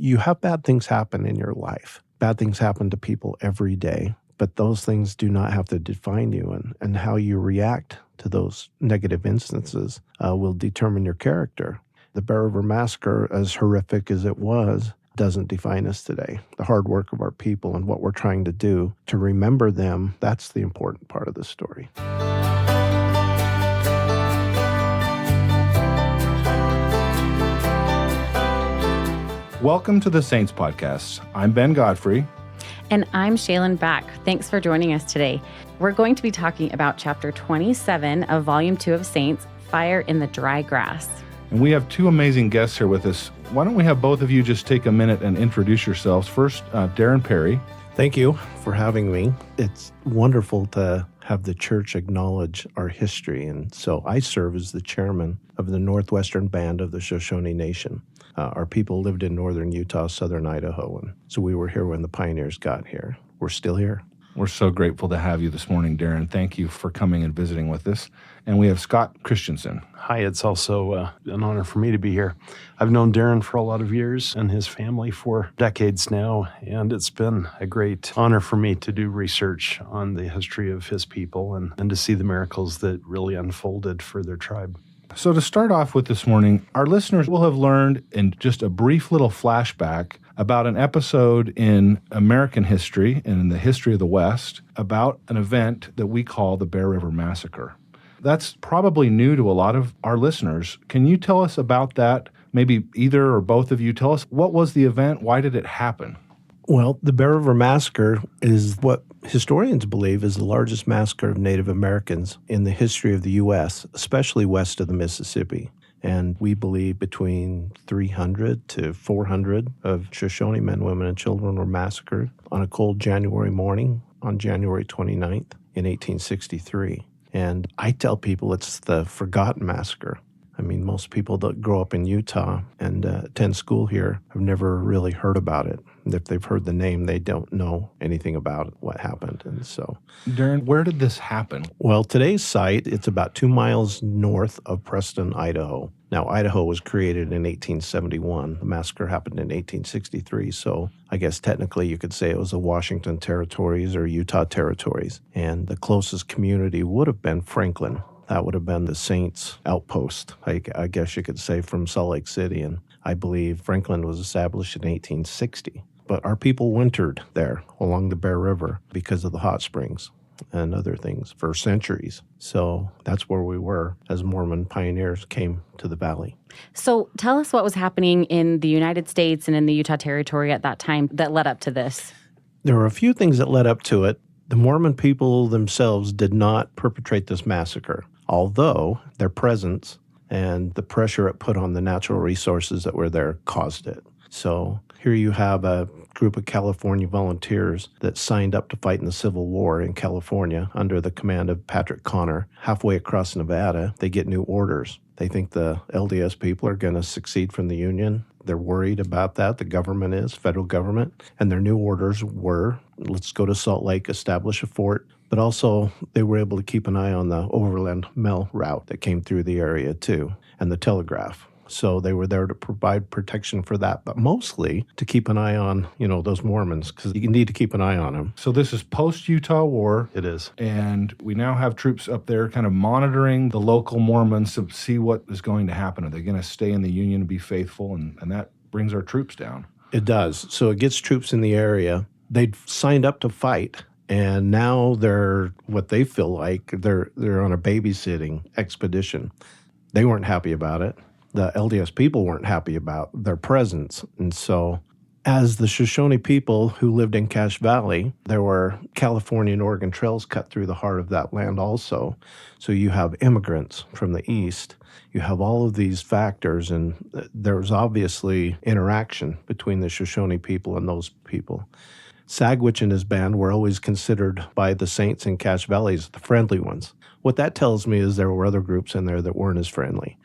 You have bad things happen in your life. Bad things happen to people every day, but those things do not have to define you, and how you react to those negative instances will determine your character. The Bear River Massacre, as horrific as it was, doesn't define us today. The hard work of our people and what we're trying to do to remember them, that's the important part of the story. Welcome to the Saints Podcast. I'm Ben Godfrey. And I'm Shaylin Back. Thanks for joining us today. We're going to be talking about Chapter 27 of Volume 2 of Saints, Fire in the Dry Grass. And we have two amazing guests here with us. Why don't we have both of you just take a minute and introduce yourselves. First, Darren Perry. Thank you for having me. It's wonderful to have the church acknowledge our history. And so I serve as the chairman of the Northwestern Band of the Shoshone Nation. Our people lived in northern Utah, southern Idaho, and so we were here when the pioneers got here. We're still here. We're so grateful to have you this morning, Darren. Thank you for coming and visiting with us. And we have Scott Christensen. Hi, it's also an honor for me to be here. I've known Darren for a lot of years and his family for decades now, and it's been a great honor for me to do research on the history of his people and to see the miracles that really unfolded for their tribe. So to start off with this morning, our listeners will have learned in just a brief little flashback about an episode in American history and in the history of the West about an event that we call the Bear River Massacre. That's probably new to a lot of our listeners. Can you tell us about that? Maybe either or both of you tell us, what was the event? Why did it happen? Well, the Bear River Massacre is what historians believe is the largest massacre of Native Americans in the history of the U.S., especially west of the Mississippi. And we believe between 300 to 400 of Shoshone men, women, and children were massacred on a cold January morning on January 29th in 1863. And I tell people it's the forgotten massacre. I mean, most people that grow up in Utah and attend school here have never really heard about it. And if they've heard the name, they don't know anything about what happened. And so, Darren, where did this happen? Well, today's site, it's about 2 miles north of Preston, Idaho. Now, Idaho was created in 1871. The massacre happened in 1863. So I guess technically you could say it was the Washington Territories or Utah Territories. And the closest community would have been Franklin. That would have been the Saints outpost, I guess you could say, from Salt Lake City. And I believe Franklin was established in 1860. But our people wintered there along the Bear River because of the hot springs and other things for centuries. So that's where we were as Mormon pioneers came to the valley. So tell us what was happening in the United States and in the Utah Territory at that time that led up to this. There were a few things that led up to it. The Mormon people themselves did not perpetrate this massacre, although their presence and the pressure it put on the natural resources that were there caused it. So here you have a group of California volunteers that signed up to fight in the Civil War in California under the command of Patrick Connor. Halfway across Nevada, they get new orders. They think the LDS people are going to secede from the Union. They're worried about that. The government is, federal government. And their new orders were, let's go to Salt Lake, establish a fort. But also, they were able to keep an eye on the overland mail route that came through the area too, and the telegraph. So they were there to provide protection for that, but mostly to keep an eye on, those Mormons, because you need to keep an eye on them. So this is post-Utah War. It is. And we now have troops up there kind of monitoring the local Mormons to see what is going to happen. Are they going to stay in the Union and be faithful? And that brings our troops down. It does. So it gets troops in the area. They'd signed up to fight. And now they're, what they feel like, they're on a babysitting expedition. They weren't happy about it. The LDS people weren't happy about their presence. And so as the Shoshone people who lived in Cache Valley, there were California and Oregon trails cut through the heart of that land also. So you have immigrants from the east. You have all of these factors, and there's obviously interaction between the Shoshone people and those people. Sagwitch and his band were always considered by the Saints in Cache Valley as the friendly ones. What that tells me is there were other groups in there that weren't as friendly.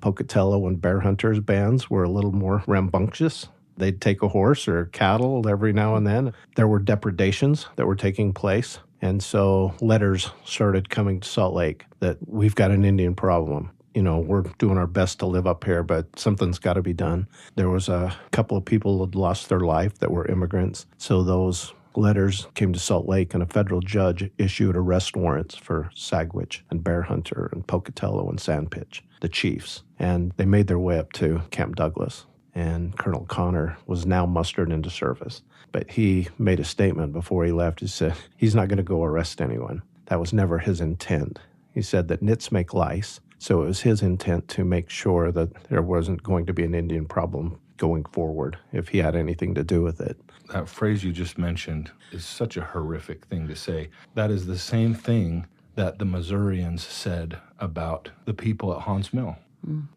Pocatello and Bear Hunters bands were a little more rambunctious. They'd take a horse or cattle every now and then. There were depredations that were taking place. And so letters started coming to Salt Lake that we've got an Indian problem. we're doing our best to live up here, but something's got to be done. There was a couple of people who had lost their life that were immigrants. So those letters came to Salt Lake, and a federal judge issued arrest warrants for Sagwitch and Bear Hunter and Pocatello and Sandpitch, the chiefs. And they made their way up to Camp Douglas. And Colonel Connor was now mustered into service. But he made a statement before he left. He said he's not going to go arrest anyone. That was never his intent. He said that nits make lice, so it was his intent to make sure that there wasn't going to be an Indian problem going forward if he had anything to do with it. That phrase you just mentioned is such a horrific thing to say. That is the same thing that the Missourians said about the people at Haun's Mill.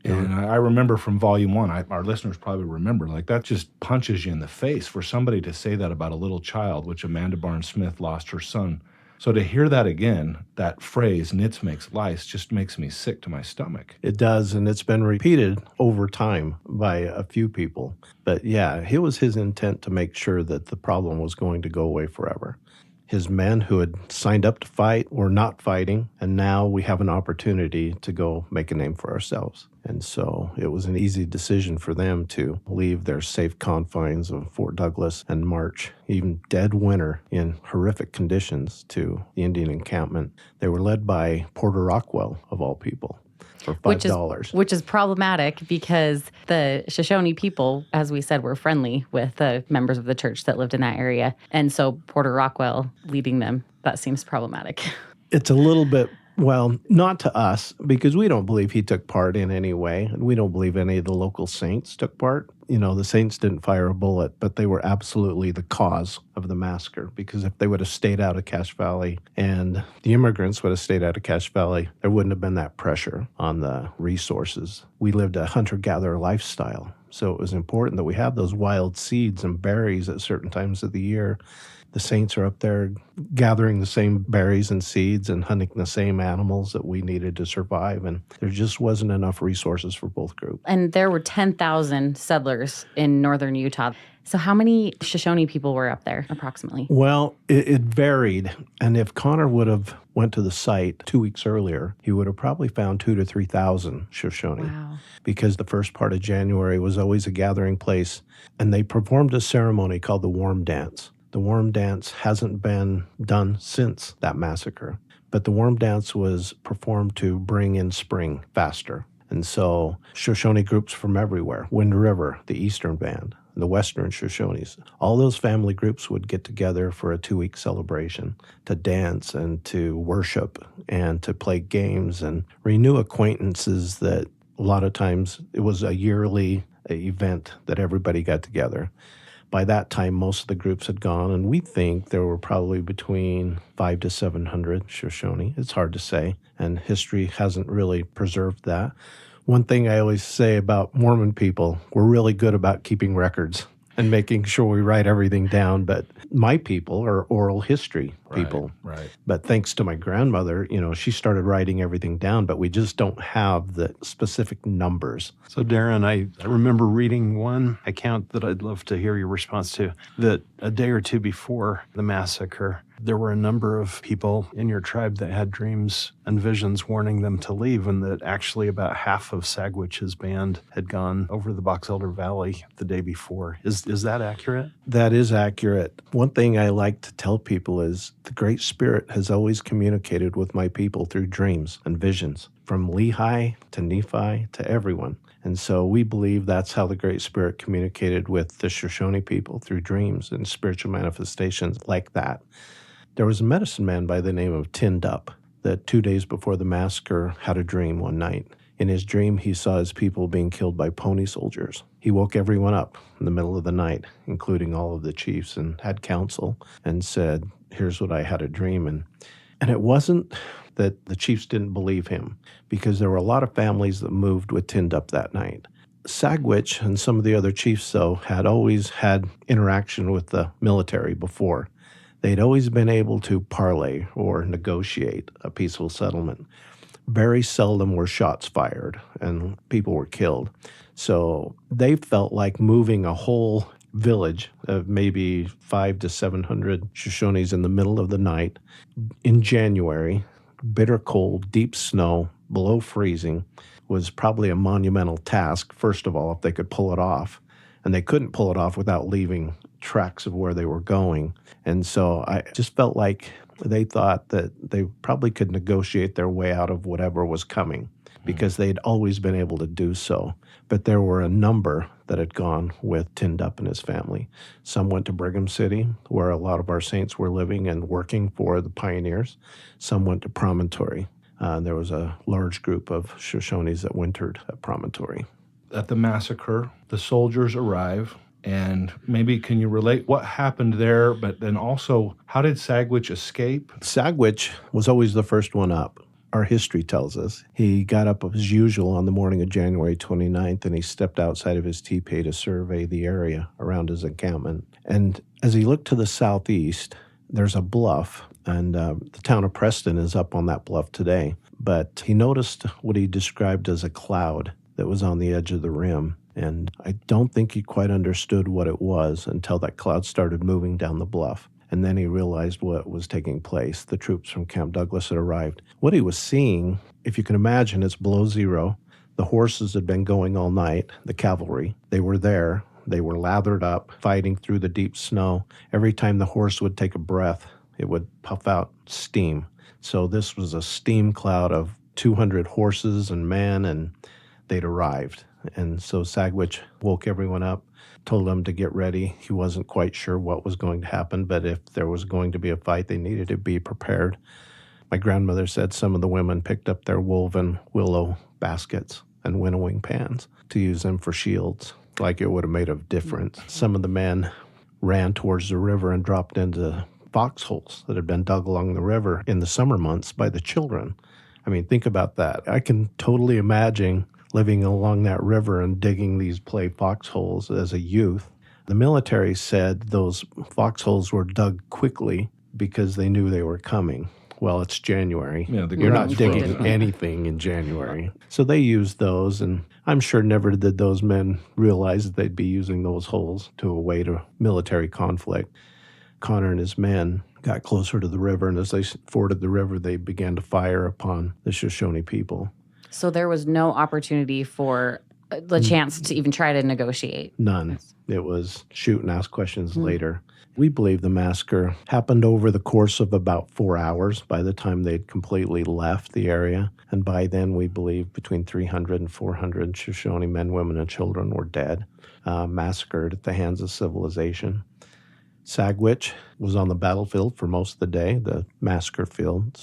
And I remember from Volume 1, our listeners probably remember, like that just punches you in the face for somebody to say that about a little child, which Amanda Barnes Smith lost her son. So to hear that again, that phrase, nits makes lice, just makes me sick to my stomach. It does, and it's been repeated over time by a few people. But yeah, it was his intent to make sure that the problem was going to go away forever. His men who had signed up to fight were not fighting, and now we have an opportunity to go make a name for ourselves. And so it was an easy decision for them to leave their safe confines of Fort Douglas and march, even dead winter in horrific conditions, to the Indian encampment. They were led by Porter Rockwell, of all people, for $5. Which is problematic because the Shoshone people, as we said, were friendly with the members of the church that lived in that area. And so Porter Rockwell leading them, that seems problematic. It's a little bit, well, not to us, because we don't believe he took part in any way. And we don't believe any of the local saints took part. The saints didn't fire a bullet, but they were absolutely the cause of the massacre. Because if they would have stayed out of Cache Valley and the immigrants would have stayed out of Cache Valley, there wouldn't have been that pressure on the resources. We lived a hunter-gatherer lifestyle. So it was important that we have those wild seeds and berries at certain times of the year. The saints are up there gathering the same berries and seeds and hunting the same animals that we needed to survive. And there just wasn't enough resources for both groups. And there were 10,000 settlers in northern Utah. So how many Shoshone people were up there approximately? Well, it varied. And if Connor would have went to the site 2 weeks earlier, he would have probably found 2,000 to 3,000 Shoshone. Wow. Because the first part of January was always a gathering place. And they performed a ceremony called the Warm Dance. The Warm Dance hasn't been done since that massacre, but the Warm Dance was performed to bring in spring faster. And so Shoshone groups from everywhere, Wind River, the Eastern Band, the Western Shoshones, all those family groups would get together for a 2-week celebration to dance and to worship and to play games and renew acquaintances that a lot of times it was a yearly event that everybody got together. By that time, most of the groups had gone, and we think there were probably between 500 to 700 Shoshone. It's hard to say, and history hasn't really preserved that. One thing I always say about Mormon people, we're really good about keeping records and making sure we write everything down. But my people are oral history people. Right. But thanks to my grandmother, she started writing everything down, but we just don't have the specific numbers. So, Darren, I remember reading one account that I'd love to hear your response to, that a day or two before the massacre, there were a number of people in your tribe that had dreams and visions warning them to leave, and that actually about half of Sagwitch's band had gone over the Box Elder Valley the day before. Is that accurate? That is accurate. One thing I like to tell people is the Great Spirit has always communicated with my people through dreams and visions, from Lehi to Nephi to everyone. And so we believe that's how the Great Spirit communicated with the Shoshone people, through dreams and spiritual manifestations like that. There was a medicine man by the name of Tin Dup that 2 days before the massacre had a dream one night. In his dream, he saw his people being killed by pony soldiers. He woke everyone up in the middle of the night, including all of the chiefs, and had counsel and said, here's what I had a dream. And it wasn't that the chiefs didn't believe him, because there were a lot of families that moved with Tin Dup that night. Sagwitch and some of the other chiefs, though, had always had interaction with the military before. They'd always been able to parlay or negotiate a peaceful settlement. Very seldom were shots fired and people were killed. So they felt like moving a whole village of maybe 500 to 700 Shoshones in the middle of the night in January, bitter cold, deep snow, below freezing, was probably a monumental task, first of all, if they could pull it off. And they couldn't pull it off without leaving tracks of where they were going. And so I just felt like they thought that they probably could negotiate their way out of whatever was coming because they'd always been able to do so. But there were a number that had gone with Tin Dup and his family. Some went to Brigham City, where a lot of our saints were living and working for the pioneers. Some went to Promontory. There was a large group of Shoshones that wintered at Promontory. At the massacre, the soldiers arrive, and maybe can you relate what happened there, but then also how did Sagwitch escape? Sagwitch was always the first one up. Our history tells us. He got up as usual on the morning of January 29th, and he stepped outside of his teepee to survey the area around his encampment. And as he looked to the southeast, there's a bluff, and the town of Preston is up on that bluff today. But he noticed what he described as a cloud that was on the edge of the rim. And I don't think he quite understood what it was until that cloud started moving down the bluff. And then he realized what was taking place. The troops from Camp Douglas had arrived. What he was seeing, if you can imagine, it's below zero. The horses had been going all night, the cavalry. They were there. They were lathered up, fighting through the deep snow. Every time the horse would take a breath, it would puff out steam. So this was a steam cloud of 200 horses and men, and they'd arrived. And so Sagwitch woke everyone up, told them to get ready. He wasn't quite sure what was going to happen, but if there was going to be a fight, they needed to be prepared. My grandmother said some of the women picked up their woven willow baskets and winnowing pans to use them for shields, like it would have made a difference. Some of the men ran towards the river and dropped into foxholes that had been dug along the river in the summer months by the children. I mean, think about that. I can totally imagine living along that river and digging these clay foxholes as a youth. The military said those foxholes were dug quickly because they knew they were coming. Well, it's January. Yeah, You're not ground's digging frozen. anything in January. So they used those, and I'm sure never did those men realize that they'd be using those holes to await a military conflict. Connor and his men got closer to the river, and as they forded the river, they began to fire upon the Shoshone people. So there was no opportunity for the chance to even try to negotiate. None. It was shoot and ask questions later. We believe the massacre happened over the course of about 4 hours by the time they'd completely left the area. And by then, we believe between 300 and 400 Shoshone men, women, and children were dead, massacred at the hands of civilization. Sagwitch was on the battlefield for most of the day, the massacre field,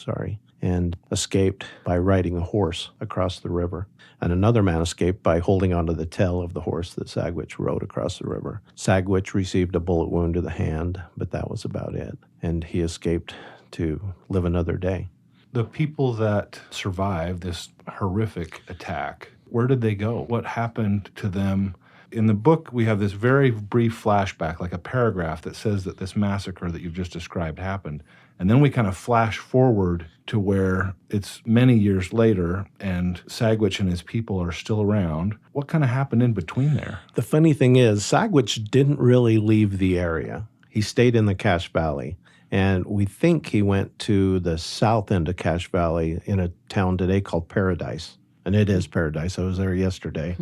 and escaped by riding a horse across the river. And another man escaped by holding onto the tail of the horse that Sagwitch rode across the river. Sagwitch received a bullet wound to the hand, but that was about it. And he escaped to live another day. The people that survived this horrific attack, where did they go? What happened to them? In the book, we have this very brief flashback, like a paragraph that says that this massacre that you've just described happened. And then we kind of flash forward to where it's many years later and Sagwitch and his people are still around. What kind of happened in between there? The funny thing is, Sagwitch didn't really leave the area. He stayed in the Cache Valley. And we think he went to the south end of Cache Valley in a town today called Paradise. And it is Paradise. I was there yesterday.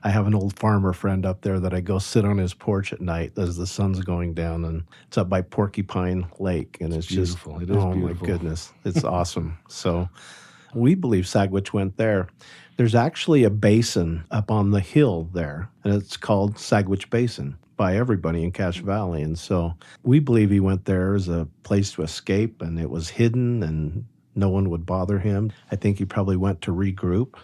I have an old farmer friend up there that I go sit on his porch at night as the sun's going down, and it's up by Porcupine Lake, and it's just beautiful. It is oh beautiful. My goodness, it's awesome. So we believe Sagwitch went there. There's actually a basin up on the hill there, and it's called Sagwitch Basin by everybody in Cache Valley, and so we believe he went there as a place to escape, and it was hidden, and no one would bother him. I think he probably went to regroup,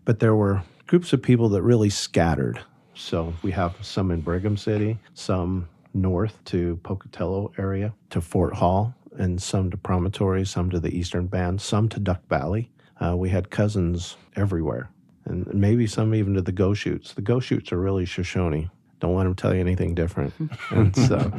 but there were groups of people that really scattered. So we have some in Brigham City, some north to Pocatello area, to Fort Hall, and some to Promontory, some to the Eastern Band, some to Duck Valley. We had cousins everywhere, and maybe some even to the Goshutes. The Goshutes are really Shoshone. Don't let them tell you anything different. And so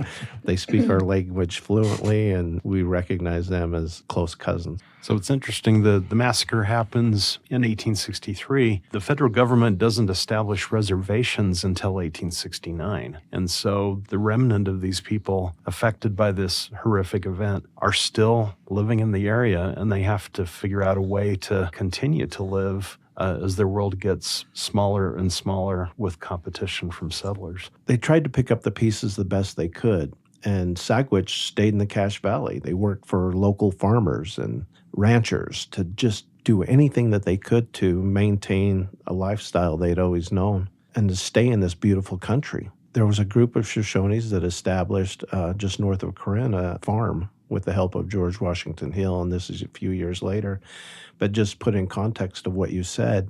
they speak our language fluently, and we recognize them as close cousins. So it's interesting, the massacre happens in 1863. The federal government doesn't establish reservations until 1869. And so the remnant of these people affected by this horrific event are still living in the area, and they have to figure out a way to continue to live as their world gets smaller and smaller with competition from settlers. They tried to pick up the pieces the best they could. And Sagwitch stayed in the Cache Valley. They worked for local farmers and ranchers to just do anything that they could to maintain a lifestyle they'd always known and to stay in this beautiful country. There was a group of Shoshones that established just north of Corinne a farm with the help of George Washington Hill, and this is a few years later. But just put in context of what you said,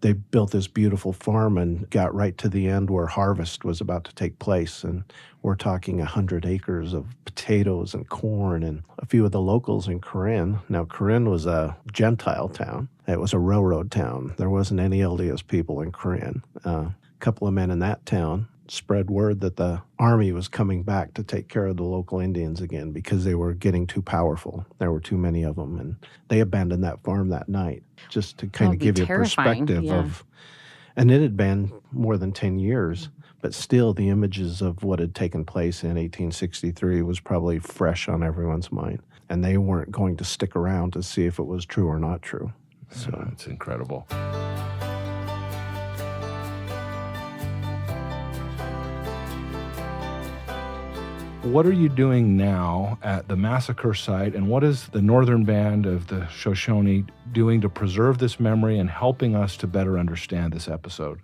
they built this beautiful farm and got right to the end where harvest was about to take place. And we're talking 100 acres of potatoes and corn and a few of the locals in Corinne. Now, Corinne was a Gentile town. It was a railroad town. There wasn't any LDS people in Corinne. A couple of men in that town spread word that the army was coming back to take care of the local Indians again because they were getting too powerful. There were too many of them, and they abandoned that farm that night just to kind of give you a perspective of, and it had been more than 10 years, but still the images of what had taken place in 1863 was probably fresh on everyone's mind, and they weren't going to stick around to see if it was true or not true. So it's incredible. What are you doing now at the massacre site, and what is the Northern Band of the Shoshone doing to preserve this memory and helping us to better understand this episode?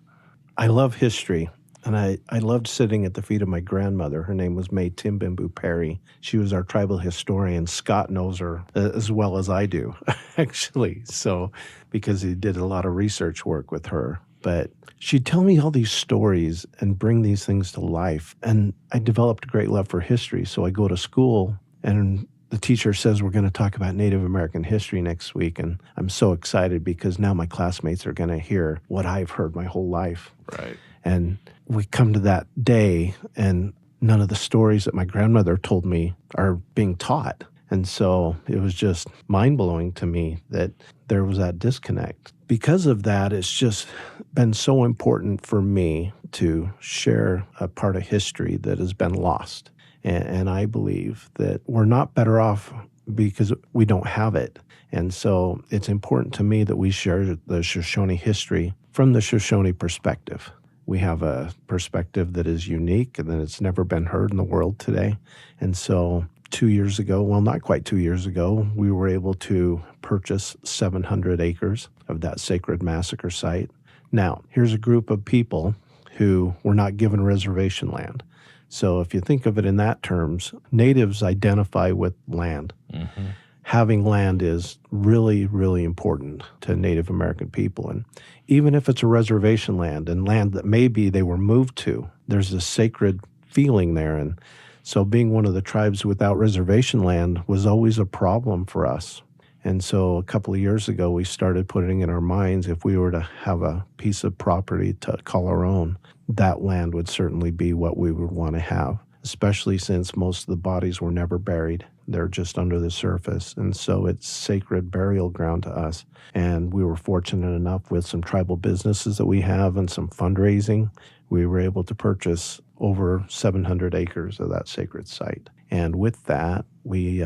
I love history, and I loved sitting at the feet of my grandmother. Her name was May Timbimbu Perry. She was our tribal historian. Scott knows her as well as I do, actually, so because he did a lot of research work with her. But she'd tell me all these stories and bring these things to life. And I developed a great love for history. So I go to school and the teacher says, we're going to talk about Native American history next week. And I'm so excited because now my classmates are going to hear what I've heard my whole life. Right. And we come to that day and none of the stories that my grandmother told me are being taught. And so it was just mind-blowing to me that there was that disconnect. Because of that, it's just been so important for me to share a part of history that has been lost. And I believe that we're not better off because we don't have it. And so it's important to me that we share the Shoshone history from the Shoshone perspective. We have a perspective that is unique and that it's never been heard in the world today. And so 2 years ago, well, not quite 2 years ago, we were able to purchase 700 acres of that sacred massacre site. Now, here's a group of people who were not given reservation land. So if you think of it in that terms, natives identify with land. Mm-hmm. Having land is really, really important to Native American people. And even if it's a reservation land and land that maybe they were moved to, there's a sacred feeling there. And so being one of the tribes without reservation land was always a problem for us. And so a couple of years ago, we started putting in our minds if we were to have a piece of property to call our own, that land would certainly be what we would want to have, especially since most of the bodies were never buried. They're just under the surface. And so it's sacred burial ground to us. And we were fortunate enough with some tribal businesses that we have and some fundraising, we were able to purchase over 700 acres of that sacred site. And with that, we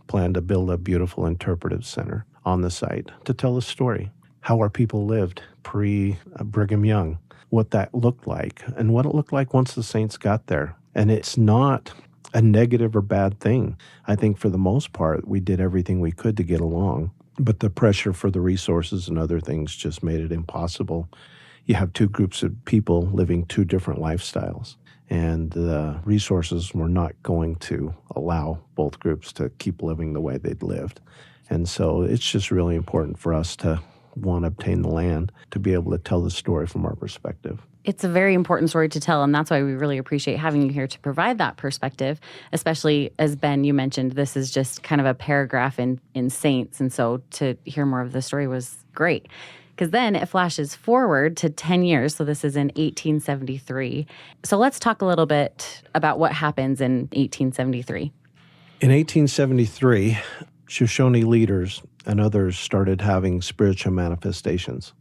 plan to build a beautiful interpretive center on the site to tell the story, how our people lived pre-Brigham Young, what that looked like, and what it looked like once the saints got there. And it's not a negative or bad thing. I think for the most part, we did everything we could to get along, but the pressure for the resources and other things just made it impossible. You have two groups of people living two different lifestyles, and the resources were not going to allow both groups to keep living the way they'd lived. And so it's just really important for us to want to obtain the land to be able to tell the story from our perspective. It's a very important story to tell, and that's why we really appreciate having you here to provide that perspective, especially as Ben, you mentioned, this is just kind of a paragraph in Saints, and so to hear more of the story was great. Because then it flashes forward to 10 years, so this is in 1873. So let's talk a little bit about what happens in 1873. In 1873, Shoshone leaders and others started having spiritual manifestations.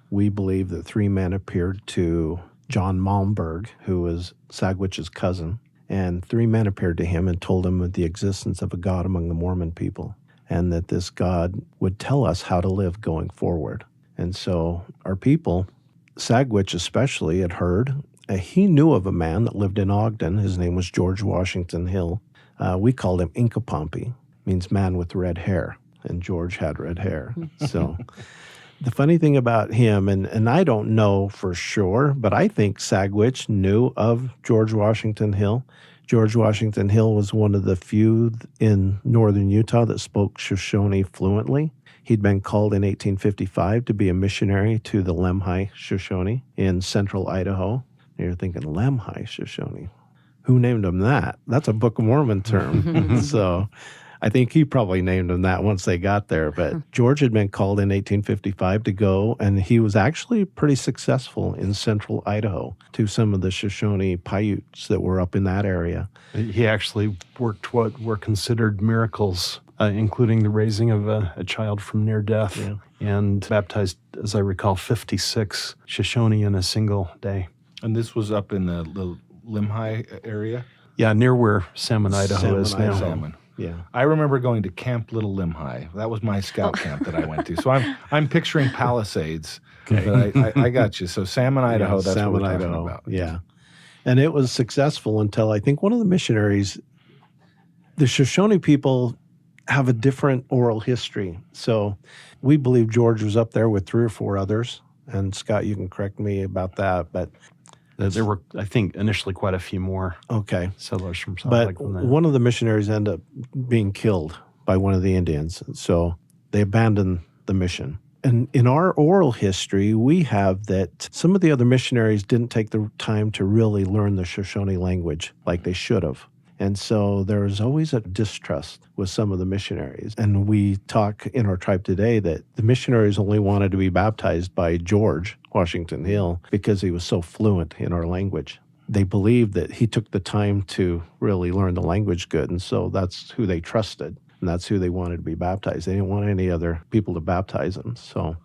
We believe that 3 men appeared to John Malmberg, who was Sagwitch's cousin, and 3 men appeared to him and told him of the existence of a God among the Mormon people, and that this God would tell us how to live going forward. And so our people, Sagwitch especially, had heard. He knew of a man that lived in Ogden. His name was George Washington Hill. We called him Inkapompy, means man with red hair. And George had red hair. So the funny thing about him, and I don't know for sure, but I think Sagwitch knew of George Washington Hill. George Washington Hill was one of the few in northern Utah that spoke Shoshone fluently. He'd been called in 1855 to be a missionary to the Lemhi Shoshone in central Idaho. You're thinking, Lemhi Shoshone? Who named him that? That's a Book of Mormon term. So I think he probably named him that once they got there. But George had been called in 1855 to go, and he was actually pretty successful in central Idaho to some of the Shoshone Paiutes that were up in that area. He actually worked what were considered miracles, including the raising of a child from near death, and baptized, as I recall, 56 Shoshone in a single day. And this was up in the Lemhi area? Yeah, near where Salmon, Idaho is now. Salmon. Yeah. I remember going to Camp Little Lemhi. That was my scout camp that I went to. So I'm picturing Palisades. Okay. But I got you. So Salmon, Idaho, that's Salmon, what we're Idaho. talking about. Yeah. And it was successful until I think one of the missionaries, the Shoshone people have a different oral history. So we believe George was up there with 3 or 4 others. And Scott, you can correct me about that, but there were, I think, initially quite a few more settlers from Salt But Lake than that. one of the missionaries ended up being killed by one of the Indians. So they abandoned the mission. And in our oral history, we have that some of the other missionaries didn't take the time to really learn the Shoshone language like they should have. And so there is always a distrust with some of the missionaries. And we talk in our tribe today that the missionaries only wanted to be baptized by George Washington Hill because he was so fluent in our language. They believed that he took the time to really learn the language good, and so that's who they trusted. And that's who they wanted to be baptized. They didn't want any other people to baptize them. So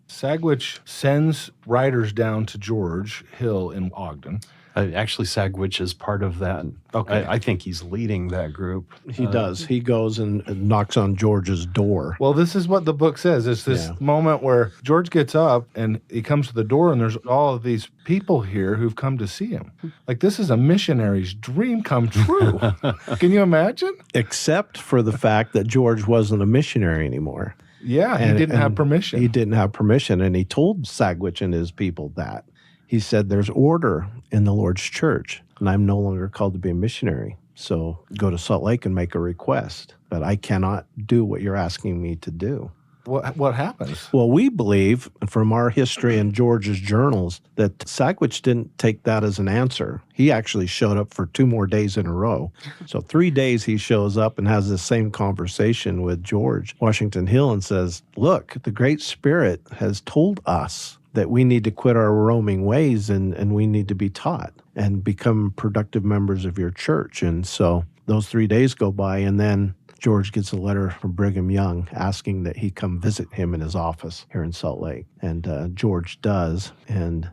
Sagwitch sends riders down to George Hill in Ogden. Actually, Sagwitch is part of that. Okay. I think he's leading that group. he does. He goes and knocks on George's door. Well, this is what the book says. It's this moment where George gets up and he comes to the door and there's all of these people here who've come to see him. Like, this is a missionary's dream come true. Can you imagine? Except for the fact that George wasn't a missionary anymore. Yeah, he didn't have permission. He didn't have permission, and he told Sagwitch and his people that. He said, there's order in the Lord's church, and I'm no longer called to be a missionary. So go to Salt Lake and make a request, but I cannot do what you're asking me to do. What happens? Well, we believe from our history and George's journals that Sagwitch didn't take that as an answer. He actually showed up for 2 more days in a row. So 3 days he shows up and has the same conversation with George Washington Hill and says, look, the Great Spirit has told us that we need to quit our roaming ways and we need to be taught and become productive members of your church. And so those 3 days go by, and then George gets a letter from Brigham Young asking that he come visit him in his office here in Salt Lake. And George does. And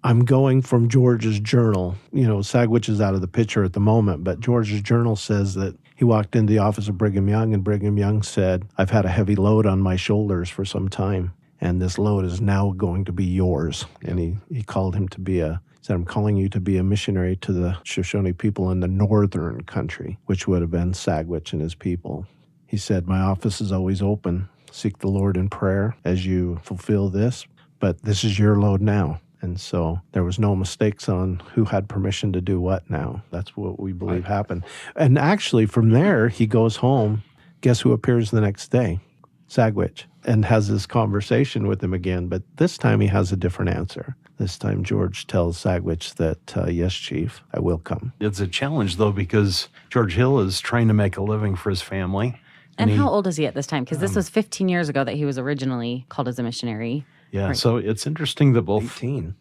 I'm going from George's journal. You know, Sagwitch is out of the picture at the moment, but George's journal says that he walked into the office of Brigham Young, and Brigham Young said, I've had a heavy load on my shoulders for some time, and this load is now going to be yours. And he called him to be said, I'm calling you to be a missionary to the Shoshone people in the northern country, which would have been Sagwitch and his people. He said, my office is always open. Seek the Lord in prayer as you fulfill this, but this is your load now. And so there was no mistakes on who had permission to do what now. That's what we believe happened. And actually from there, he goes home. Guess who appears the next day? Sagwitch, and has this conversation with him again. But this time he has a different answer. This time George tells Sagwitch that, yes, Chief, I will come. It's a challenge, though, because George Hill is trying to make a living for his family. And how old is he at this time? Because this was 15 years ago that he was originally called as a missionary. Yeah, Right. so it's interesting that both 18.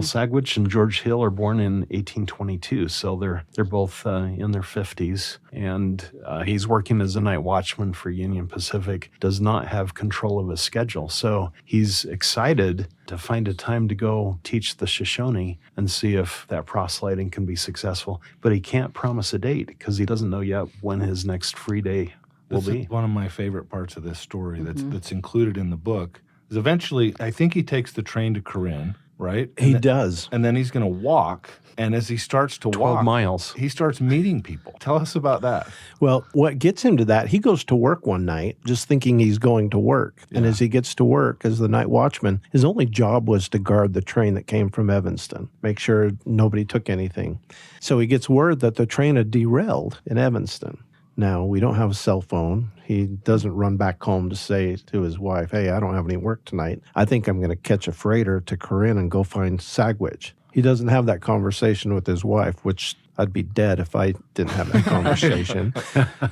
Sagwitch and George Hill are born in 1822, so they're both in their 50s, and he's working as a night watchman for Union Pacific, does not have control of his schedule, so he's excited to find a time to go teach the Shoshone and see if that proselyting can be successful, but he can't promise a date because he doesn't know yet when his next free day will This be. is one of my favorite parts of this story that's included in the book. is eventually, I think he takes the train to Corinne, right? He does. And then he's going to walk. And as he starts to 12 walk, miles. he starts meeting people. Tell us about that. Well, what gets him to that, he goes to work one night just thinking he's going to work. And as he gets to work as the night watchman, his only job was to guard the train that came from Evanston, make sure nobody took anything. So he gets word that the train had derailed in Evanston. Now, we don't have a cell phone. He doesn't run back home to say to his wife, hey, I don't have any work tonight. I think I'm going to catch a freighter to Corinne and go find Sagwitch. He doesn't have that conversation with his wife, which I'd be dead if I didn't have that conversation.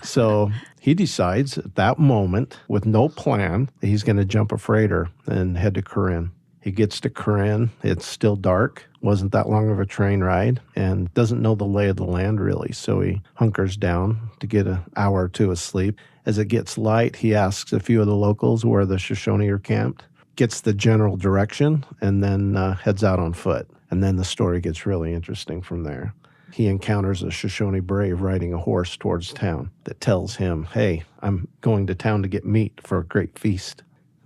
So he decides at that moment, with no plan, that he's going to jump a freighter and head to Corinne. He gets to Corinne. It's still dark. Wasn't that long of a train ride and doesn't know the lay of the land really. So he hunkers down to get an hour or two of sleep. As it gets light, he asks a few of the locals where the Shoshone are camped, gets the general direction, and then heads out on foot. And then the story gets really interesting from there. He encounters a Shoshone brave riding a horse towards town that tells him, hey, I'm going to town to get meat for a great feast.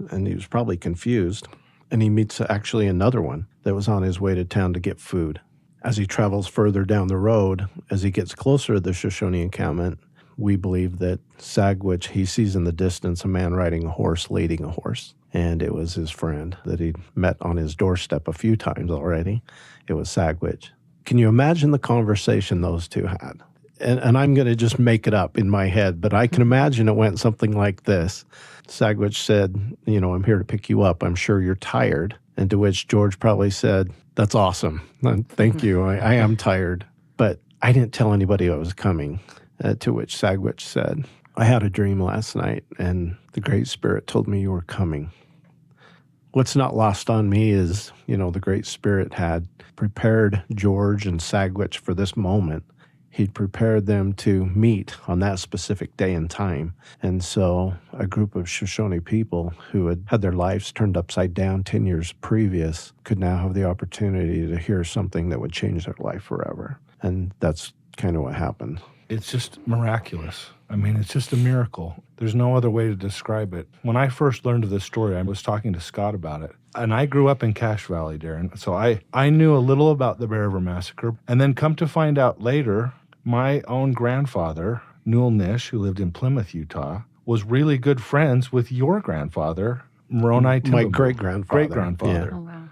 And he was probably confused. And he meets actually another one that was on his way to town to get food. As he travels further down the road, as he gets closer to the Shoshone encampment, we believe that Sagwitch, he sees in the distance a man riding a horse, leading a horse. And it was his friend that he'd met on his doorstep a few times already. It was Sagwitch. Can you imagine the conversation those two had? And I'm going to just make it up in my head, but I can imagine it went something like this. Sagwitch said, I'm here to pick you up. I'm sure you're tired. And to which George probably said, that's awesome. Thank you. I am tired. But I didn't tell anybody I was coming. To which Sagwitch said, I had a dream last night, and the Great Spirit told me you were coming. What's not lost on me is, the Great Spirit had prepared George and Sagwitch for this moment. He'd prepared them to meet on that specific day and time. And so a group of Shoshone people who had had their lives turned upside down 10 years previous could now have the opportunity to hear something that would change their life forever. And that's kind of what happened. It's just miraculous. I mean, it's just a miracle. There's no other way to describe it. When I first learned of this story, I was talking to Scott about it. And I grew up in Cache Valley, Darren. So I knew a little about the Bear River Massacre. And then come to find out later, my own grandfather, Newell Nish, who lived in Plymouth, Utah, was really good friends with your grandfather, Moroni Timber. My great-grandfather. Great-grandfather. Oh, wow.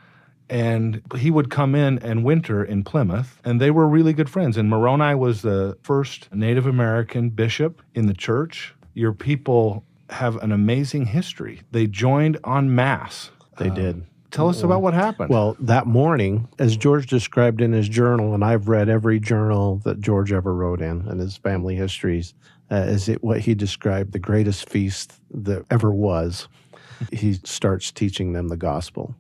And he would come in and winter in Plymouth, and they were really good friends. And Moroni was the first Native American bishop in the church. Your people have an amazing history. They joined en masse. They did. Tell us about what happened. Well, that morning, as George described in his journal, and I've read every journal that George ever wrote in and his family histories, what he described the greatest feast that ever was. He starts teaching them the gospel.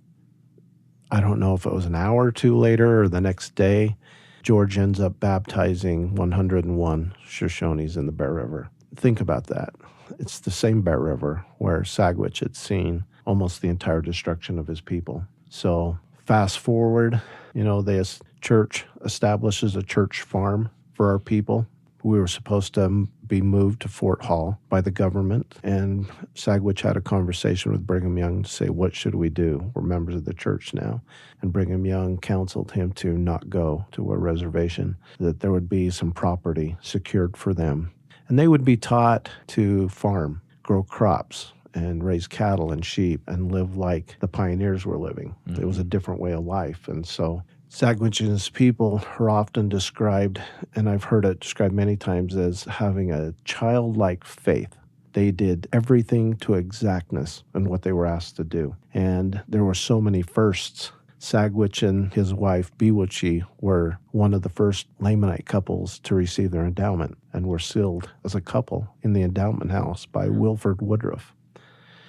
I don't know if it was an hour or two later or the next day, George ends up baptizing 101 Shoshones in the Bear River. Think about that. It's the same Bear River where Sagwitch had seen almost the entire destruction of his people. So fast forward, the church establishes a church farm for our people. We were supposed to be moved to Fort Hall by the government, and Sagwitch had a conversation with Brigham Young to say, what should we do? We're members of the church now. And Brigham Young counseled him to not go to a reservation, that there would be some property secured for them. And they would be taught to farm, grow crops, and raise cattle and sheep and live like the pioneers were living. Mm-hmm. It was a different way of life. And so Sagwitch and his people are often described, and I've heard it described many times, as having a childlike faith. They did everything to exactness in what they were asked to do. And there were so many firsts. Sagwitch and his wife, Biwachi, were one of the first Lamanite couples to receive their endowment and were sealed as a couple in the endowment house by Wilford Woodruff.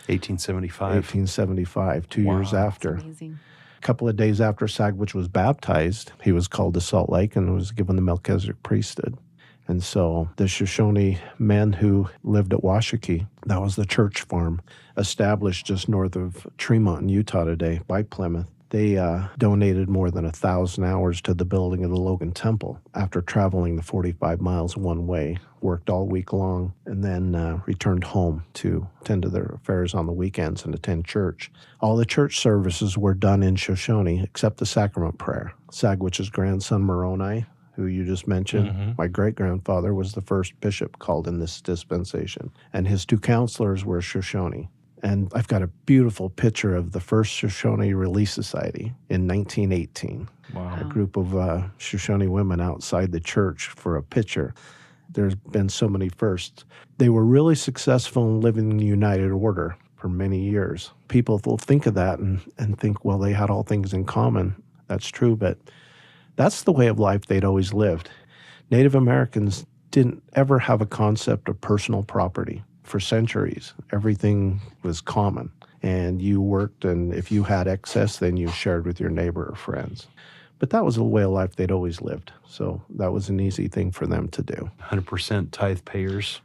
1875, 2 years after. That's amazing. A couple of days after Sagwitch was baptized, he was called to Salt Lake and was given the Melchizedek priesthood. And so the Shoshone men who lived at Washakie, that was the church farm, established just north of Tremont in Utah today by Plymouth. They donated more than 1,000 hours to the building of the Logan Temple after traveling the 45 miles one way, worked all week long, and then returned home to tend to their affairs on the weekends and attend church. All the church services were done in Shoshone except the sacrament prayer. Sagwich's grandson, Moroni, who you just mentioned, my great-grandfather was the first bishop called in this dispensation, and his 2 counselors were Shoshone. And I've got a beautiful picture of the first Shoshone Relief Society in 1918. Wow. A group of Shoshone women outside the church for a picture. There's been so many firsts. They were really successful in living in united order for many years. People will think of that and think, well, they had all things in common. That's true, but that's the way of life they'd always lived. Native Americans didn't ever have a concept of personal property. For centuries, everything was common, and you worked, and if you had excess, then you shared with your neighbor or friends. But that was the way of life they'd always lived, so that was an easy thing for them to do. 100% tithe payers.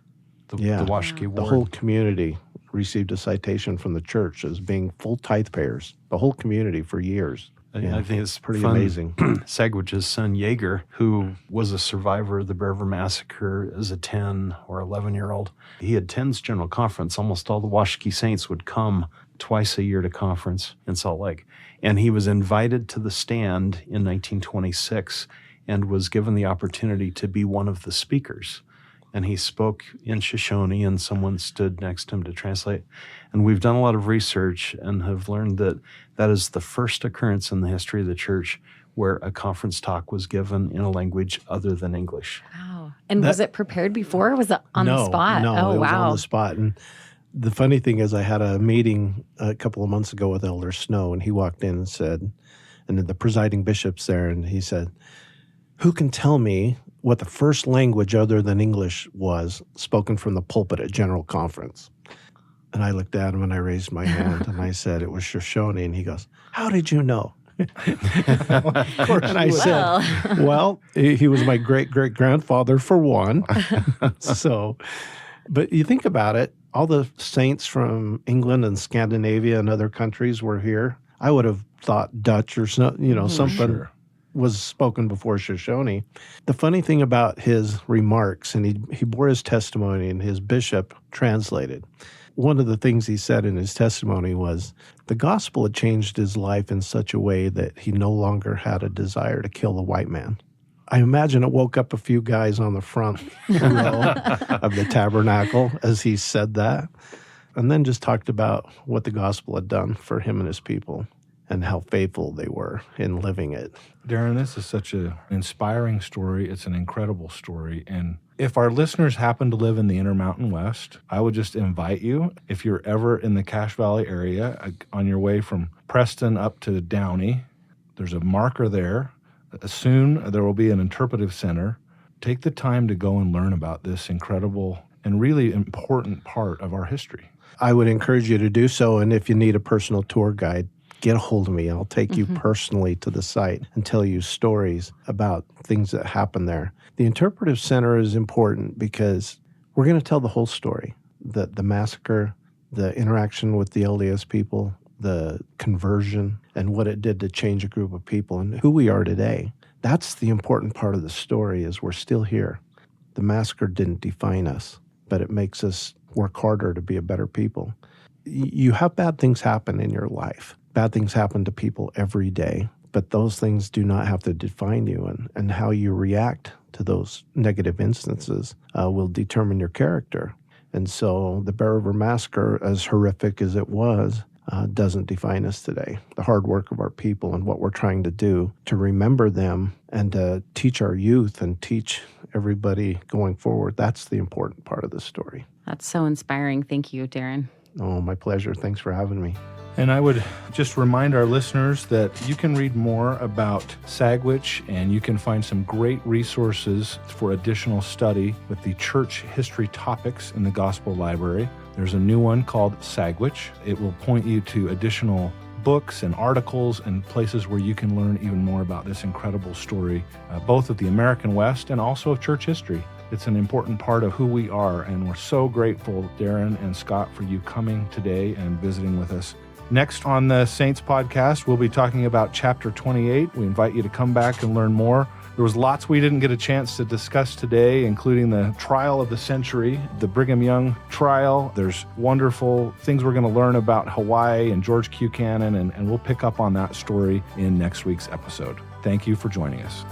The Washakie The Ward. whole community received a citation from the church as being full tithe payers, the whole community for years. I think it's pretty fun. amazing. Sagwich's son, Jaeger, who was a survivor of the Bear River Massacre as a 10 or 11-year-old, he attends General Conference. Almost all the Washakie Saints would come twice a year to conference in Salt Lake. And he was invited to the stand in 1926 and was given the opportunity to be one of the speakers. And he spoke in Shoshone, and someone stood next to him to translate. And we've done a lot of research and have learned that that is the first occurrence in the history of the church where a conference talk was given in a language other than English. Wow. And was it prepared before? Or was it on the spot? No, Oh, it was wow. on the spot. And the funny thing is I had a meeting a couple of months ago with Elder Snow, and he walked in and said, and the presiding bishop's there, and he said, "Who can tell me what the first language other than English was spoken from the pulpit at General Conference?" And I looked at him and I raised my hand and I said it was Shoshone. And he goes, "How did you know?" Of course. And I said, well, he was my great-great-grandfather for one. So, but you think about it, all the saints from England and Scandinavia and other countries were here. I would have thought Dutch or something Sure. was spoken before Shoshone. The funny thing about his remarks, and he bore his testimony and his bishop translated. One of the things he said in his testimony was the gospel had changed his life in such a way that he no longer had a desire to kill the white man. I imagine it woke up a few guys on the front row of the tabernacle as he said that, and then just talked about what the gospel had done for him and his people and how faithful they were in living it. Darren, this is such an inspiring story. It's an incredible story. And if our listeners happen to live in the Intermountain West, I would just invite you, if you're ever in the Cache Valley area, on your way from Preston up to Downey, there's a marker there. Soon there will be an interpretive center. Take the time to go and learn about this incredible and really important part of our history. I would encourage you to do so, and if you need a personal tour guide, get a hold of me. I'll take you personally to the site and tell you stories about things that happened there. The Interpretive Center is important because we're going to tell the whole story, the massacre, the interaction with the LDS people, the conversion, and what it did to change a group of people and who we are today. That's the important part of the story is we're still here. The massacre didn't define us, but it makes us work harder to be a better people. You have bad things happen in your life. Bad things happen to people every day, but those things do not have to define you, and how you react to those negative instances will determine your character. And so the Bear River Massacre, as horrific as it was, doesn't define us today. The hard work of our people and what we're trying to do to remember them and to teach our youth and teach everybody going forward, that's the important part of the story. That's so inspiring. Thank you, Darren. Oh, my pleasure. Thanks for having me. And I would just remind our listeners that you can read more about Sagwich, and you can find some great resources for additional study with the church history topics in the Gospel Library. There's a new one called Sagwich. It will point you to additional books and articles and places where you can learn even more about this incredible story, both of the American West and also of church history. It's an important part of who we are, and we're so grateful, Darren and Scott, for you coming today and visiting with us. Next on the Saints podcast, we'll be talking about chapter 28. We invite you to come back and learn more. There was lots we didn't get a chance to discuss today, including the trial of the century, the Brigham Young trial. There's wonderful things we're going to learn about Hawaii and George Buchanan, and we'll pick up on that story in next week's episode. Thank you for joining us.